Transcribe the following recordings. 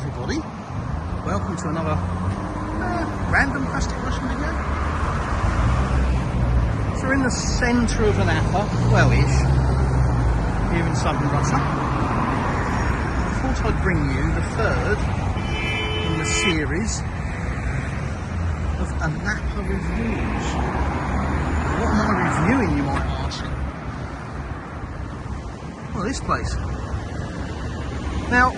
everybody, welcome to another random plastic Russian video. So we're in the centre of Anapa, well-ish, here in southern Russia. I thought I'd bring you the third in the series of ANAPA Reviews. What am I reviewing, you might ask? Well, this place. Now,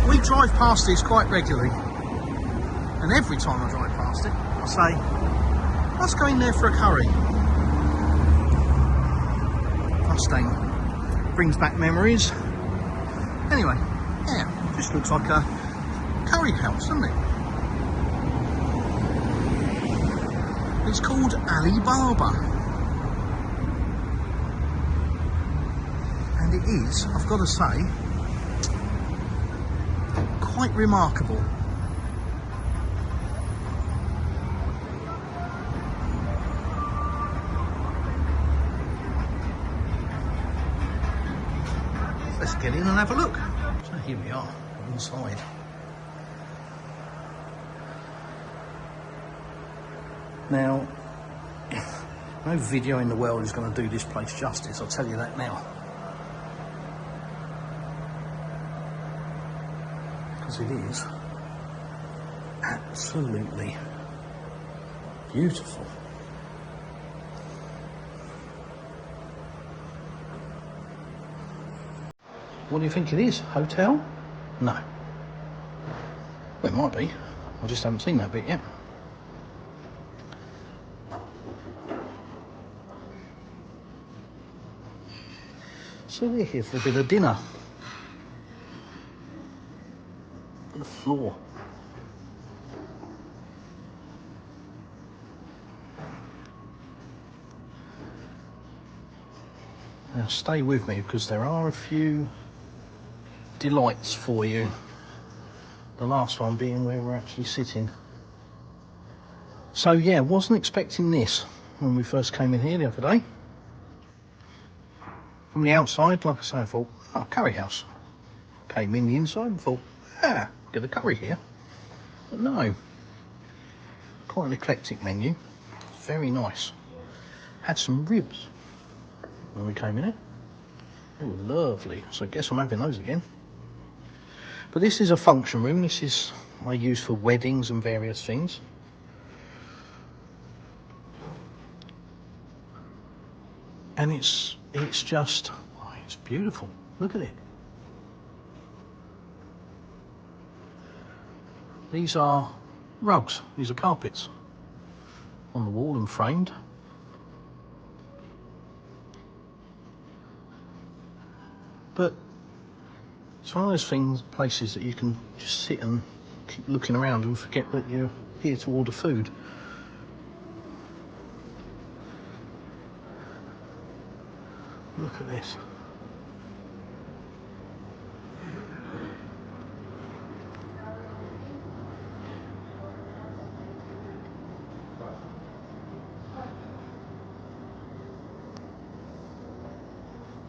we drive past this quite regularly, and every time I drive past it, I say, let's go in there for a curry. Mustang brings back memories. Anyway, yeah, just looks like a curry house, doesn't it? It's called Alibaba. And it is, I've got to say, quite remarkable. Let's get in and have a look. So here we are, inside. Now, no video in the world is going to do this place justice, I'll tell you that now. Because it is absolutely beautiful. What do you think it is? Hotel? No. Well, it might be. I just haven't seen that bit yet. So we're here for a bit of dinner. The floor. Now stay with me because there are a few delights for you. The last one being where we're actually sitting. So yeah, wasn't expecting this when we first came in here the other day. From the outside, like I say, I thought, oh, curry house. Came in the inside and thought, get a curry here. But no, quite an eclectic menu. Very nice. Had some ribs when we came in it. Oh, lovely. So I guess I'm having those again. But this is a function room. This is I use for weddings and various things. And it's just, oh, it's beautiful. Look at it. These are rugs. These are carpets on the wall and framed. But it's one of those things, places that you can just sit and keep looking around and forget that you're here to order food. Look at this.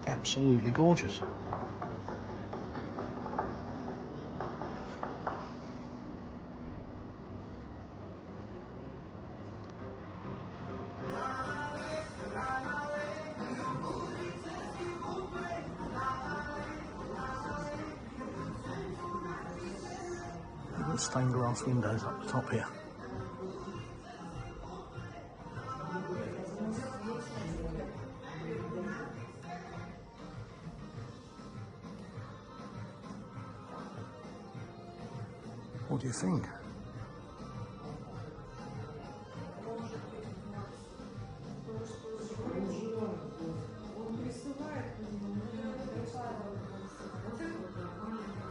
Absolutely gorgeous. Got stained glass windows up the top here. What do you think?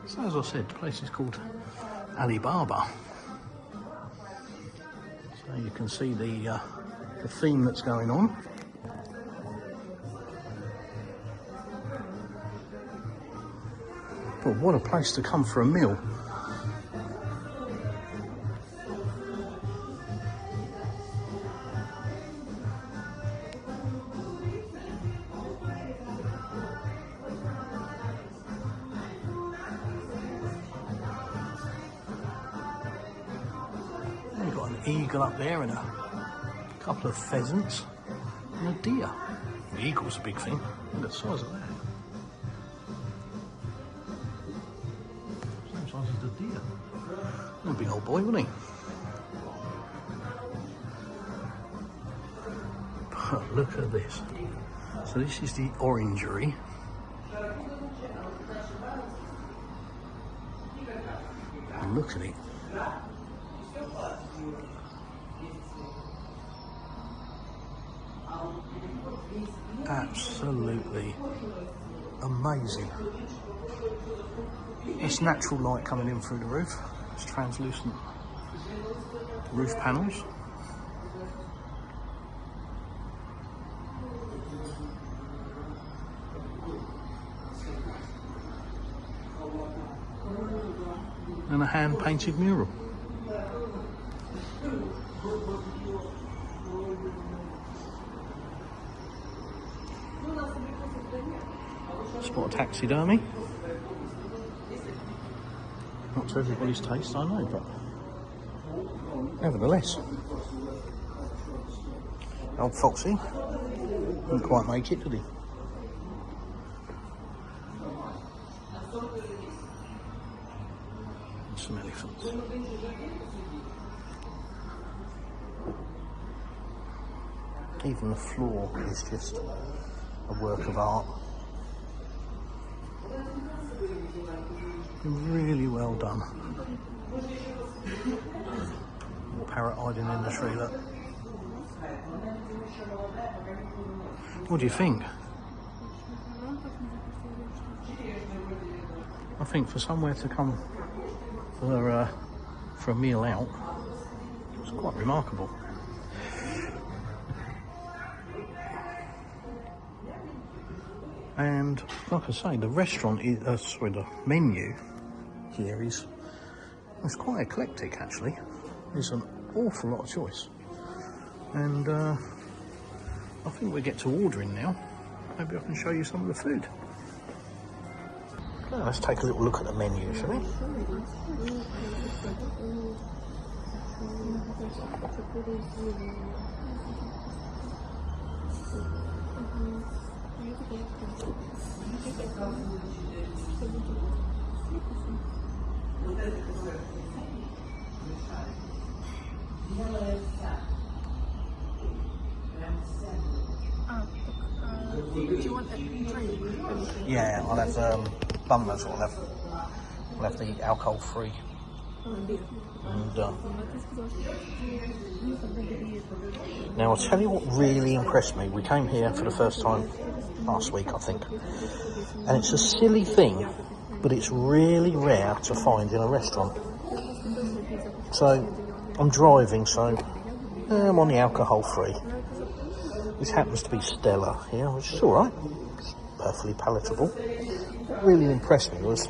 So as I said, the place is called Alibaba. So you can see the theme that's going on. But what a place to come for a meal. eagle up there and a couple of pheasants and a deer. The eagle's a big thing. Look at the size of that. Same size as the deer. A big old boy, wasn't he? But look at this. So this is the orangery. And look at it. Absolutely amazing. It's natural light coming in through the roof. It's translucent roof panels. And a hand-painted mural. Spot of taxidermy. Not to everybody's taste, I know, but nevertheless. Old Foxy didn't quite make it, did he? And some elephants. Even the floor is just a work of art. Really well done. Parrot hiding in the tree, look. What do you think? I think for somewhere to come for a meal out, it's quite remarkable. And like I say, the restaurant is, the menu here is quite eclectic actually. There's an awful lot of choice. And I think we get to ordering now. Maybe I can show you some of the food. Now, let's take a little look at the menu, shall we? Do you want a drink? Yeah, I'll have bummers. I'll have the alcohol free. And, now I'll tell you what really impressed me. We came here for the first time last week, I think, and it's a silly thing, but it's really rare to find in a restaurant. So I'm driving, so I'm on the alcohol free. This happens to be Stella here, which is alright, it's perfectly palatable. What really impressed me was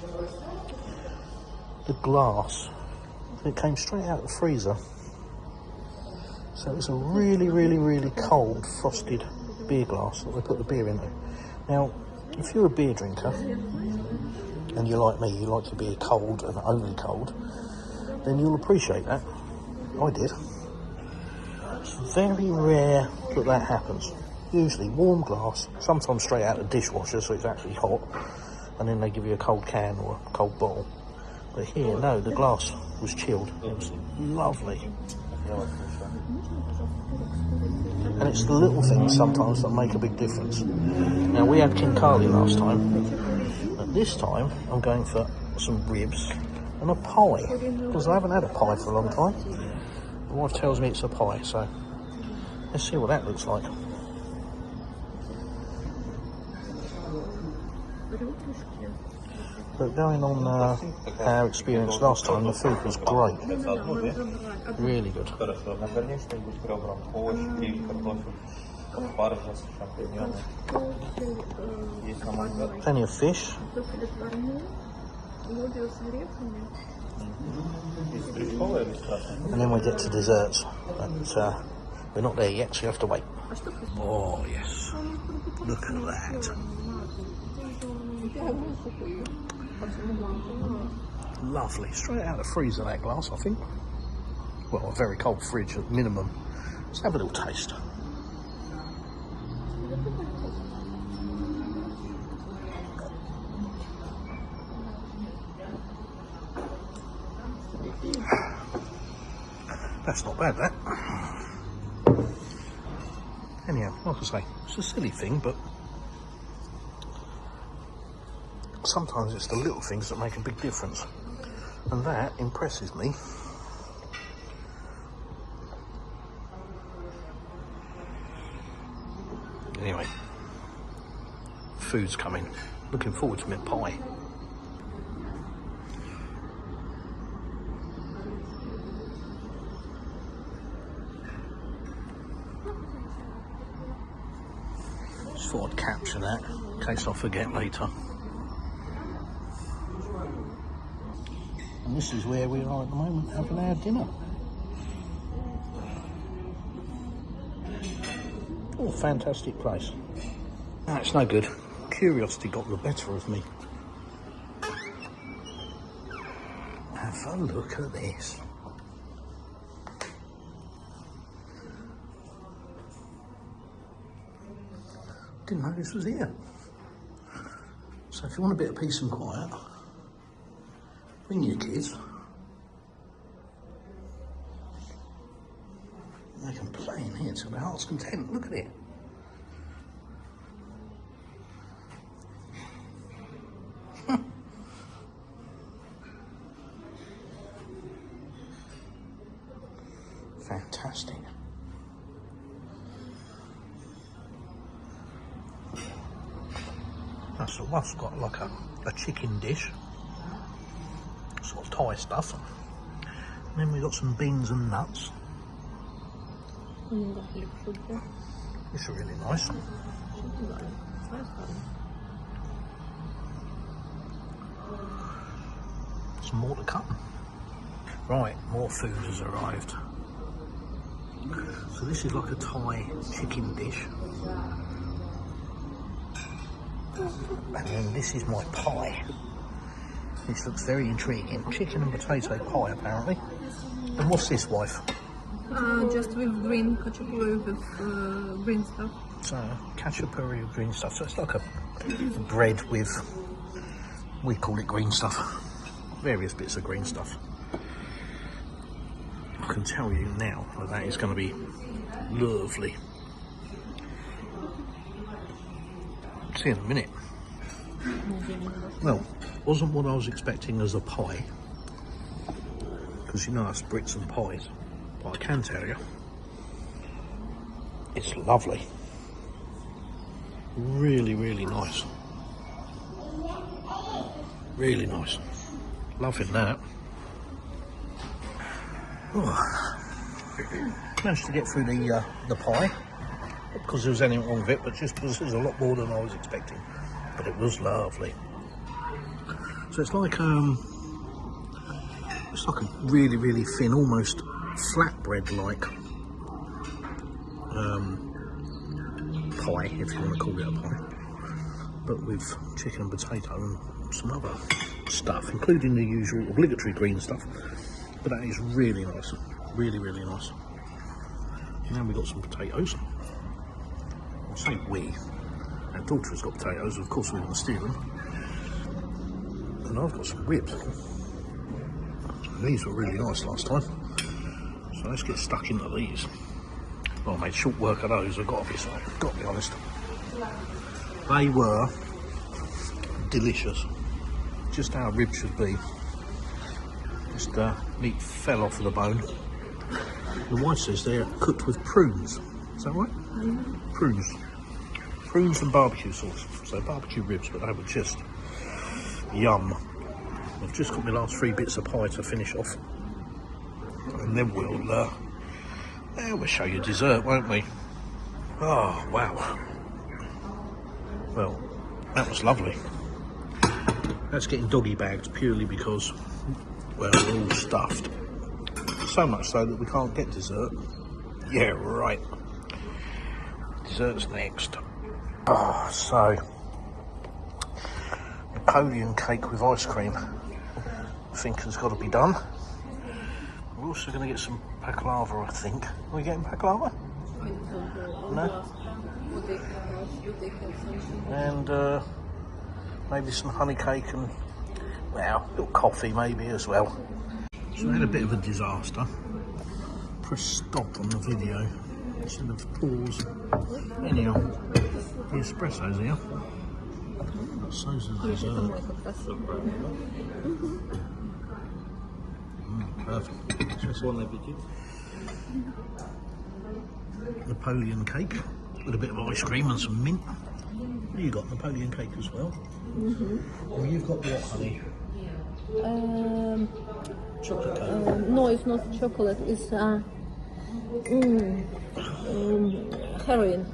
the glass. It came straight out of the freezer. So it's a really, really, really cold frosted beer glass that they put the beer into. Now, if you're a beer drinker, and you're like me, you like your beer cold and only cold, then you'll appreciate that. I did. It's very rare that that happens. Usually warm glass, sometimes straight out of the dishwasher so it's actually hot, and then they give you a cold can or a cold bottle. But here, no, the glass was chilled. It was lovely. And it's the little things sometimes that make a big difference. Now, we had Kinkali last time, but this time I'm going for some ribs and a pie, because I haven't had a pie for a long time. My wife tells me it's a pie, so let's see what that looks like. But going on our experience last time, the food was great. Really good. Plenty of fish. And then we get to desserts. But we're not there yet, so you have to wait. Oh, yes. Look at that. Lovely, straight out of the freezer that glass, I think. well, a very cold fridge at minimum. Let's have a little taste. That's not bad, that. Anyhow, like I say, it's a silly thing, but sometimes it's the little things that make a big difference, and that impresses me. Anyway, food's coming. Looking forward to my pie. Just thought I'd capture that in case I forget later. And this is where we are at the moment, having our dinner. Oh, fantastic place. No, it's no good. Curiosity got the better of me. Have a look at this. Didn't know this was here. So if you want a bit of peace and quiet, bring your kids. They can play in here to their heart's content. Look at it. Fantastic. That's the one's got like a chicken dish, sort of Thai stuff. And then we got some beans and nuts. It's really nice. Some more to come. Right, more food has arrived. So this is like a Thai chicken dish. And then this is my pie. This looks very intriguing. Chicken and potato pie, apparently. And what's this, wife? Just with green khachapuri with green stuff. So, khachapuri with green stuff. So it's like a bread with, we call it green stuff. Various bits of green stuff. I can tell you now that is going to be lovely. See you in a minute. Well, wasn't what I was expecting as a pie, because you know us Brits and pies, but I can tell you, it's lovely. Really, really nice. Really nice. Loving that. Oh. Managed to get through the pie, not because there was anything wrong with it, but just because there's a lot more than I was expecting. But it was lovely. So it's like a really, really thin, almost flatbread-like pie, if you want to call it a pie, but with chicken and potato and some other stuff, including the usual obligatory green stuff. But that is really nice, really, really nice. And then we got some potatoes. I say we. Our daughter has got potatoes, of course we're going to steal them. And I've got some ribs. These were really nice last time. So let's get stuck into these. Well, I made short work of those, I've got to be honest. They were delicious. Just how ribs should be. Just meat fell off of the bone. The wife says they're cooked with prunes. Is that right? Mm-hmm. Prunes and barbecue sauce. So barbecue ribs, but they were just yum. I've just got my last 3 bits of pie to finish off, and then we'll show you dessert, won't we? Oh wow! Well, that was lovely. That's getting doggy bagged purely because, well, we're all stuffed. So much so that we can't get dessert. Yeah, right. Dessert's next. Oh, so Napoleon cake with ice cream, I think, has got to be done. We're also going to get some baklava, I think. Are we getting baklava? No? And maybe some honey cake and, well, a little coffee maybe as well. So I had a bit of a disaster. Press stop on the video instead of pause. Anyhow, the espresso's here. So's the dessert. Perfect. Bon appetit. Napoleon cake with a bit of ice cream and some mint. You got Napoleon cake as well. And you've got what, honey? Chocolate cake. No, it's not chocolate. It's heroin.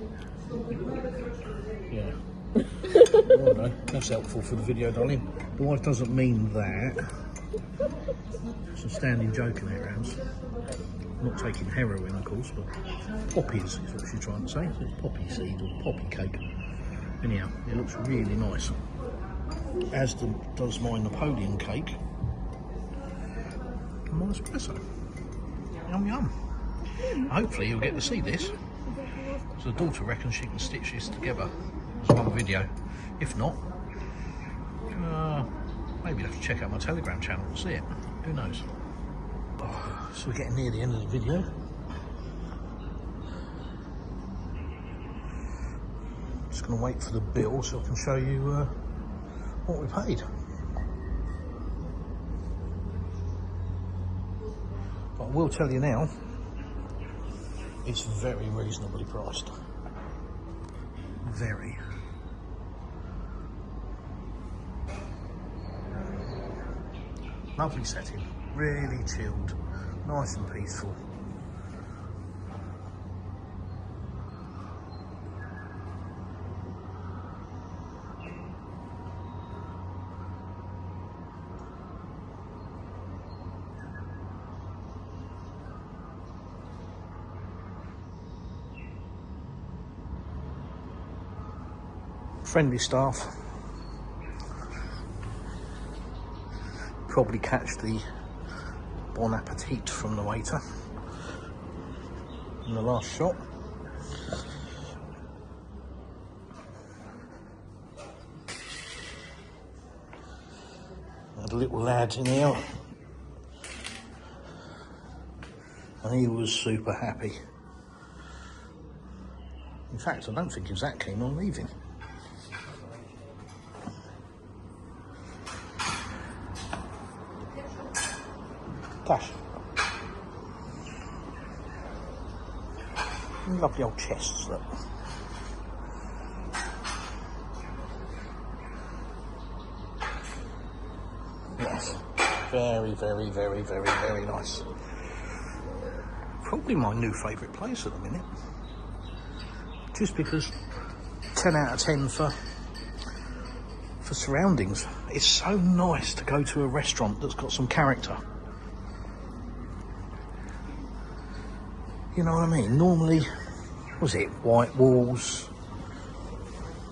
Yeah. Well, no, that's helpful for the video, darling. The wife doesn't mean that. It's a standing joke in our house. Not taking heroin, of course, but poppies is what she's trying to say. It's poppy seed or poppy cake. Anyhow, it looks really nice. As does my Napoleon cake. And my espresso. Yum yum. Hopefully you'll get to see this. So the daughter reckons she can stitch this together as one video. If not, maybe you'll have to check out my Telegram channel and see it. Who knows? Oh, so we're getting near the end of the video. Just going to wait for the bill so I can show you what we paid. But I will tell you now, it's very reasonably priced. Very. Lovely setting, really chilled, nice and peaceful. Friendly staff. Probably catch the bon appetit from the waiter in the last shot. Had a little lad in here and he was super happy. In fact, I don't think he was that keen on leaving. Cash. Lovely old chests, look. Yes, very, very, very, very, very nice. Probably my new favourite place at the minute. Just because 10 out of 10 for surroundings. It's so nice to go to a restaurant that's got some character. You know what I mean? Normally, was it white walls,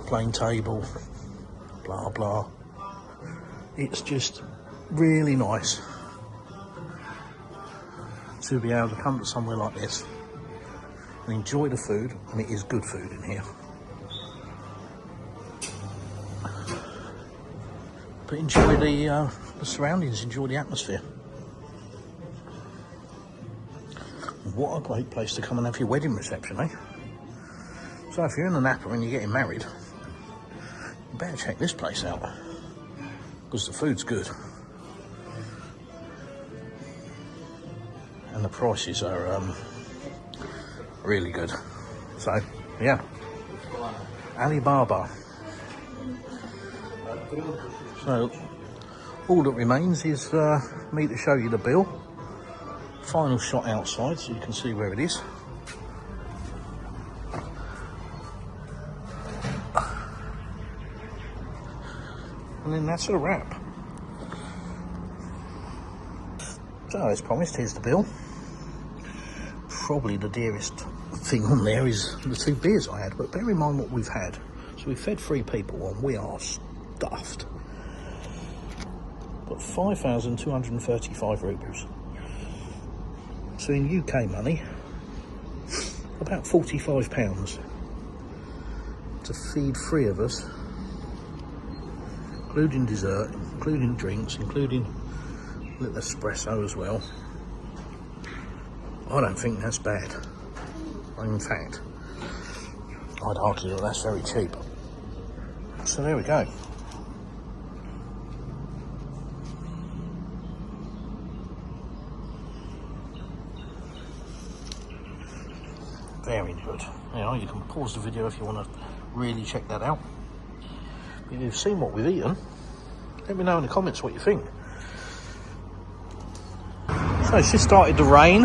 plain table, blah blah. It's just really nice to be able to come to somewhere like this and enjoy the food, and it is good food in here. But enjoy the surroundings, enjoy the atmosphere. What a great place to come and have your wedding reception, eh? So if you're in Anapa and you're getting married, you better check this place out, because the food's good. And the prices are really good. So, yeah. Alibaba. So, all that remains is me to show you the bill. Final shot outside so you can see where it is. And then that's a wrap. So as promised, here's the bill. Probably the dearest thing on there is the 2 beers I had, but bear in mind what we've had. So we've fed 3 people and we are stuffed. But 5,235 rupees. So in UK money, about £45 to feed 3 of us, including dessert, including drinks, including a little espresso as well. I don't think that's bad. In fact, I'd argue that that's very cheap. So there we go. Very good. You know, you can pause the video if you want to really check that out. But you've seen what we've eaten. Let me know in the comments what you think. So it's just started to rain.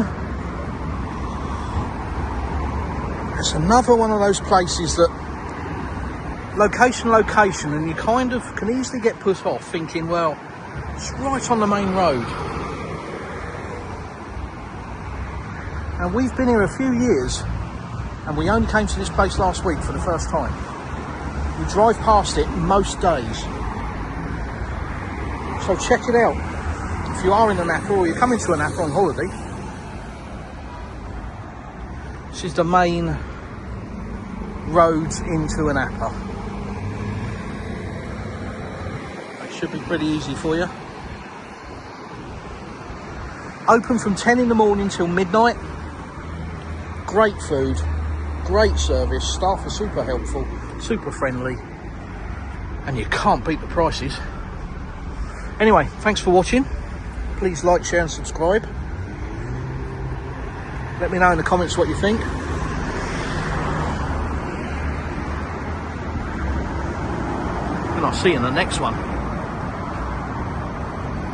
It's another one of those places that location, and you kind of can easily get put off thinking, well, it's right on the main road. And we've been here a few years, and we only came to this place last week for the first time. We drive past it most days. So check it out. If you are in Anapa or you're coming to Anapa on holiday, this is the main roads into Anapa. It should be pretty easy for you. Open from 10 in the morning till midnight. Great food, great service, staff are super helpful, super friendly, and you can't beat the prices. Anyway, thanks for watching. Please like, share and subscribe. Let me know in the comments what you think. And I'll see you in the next one.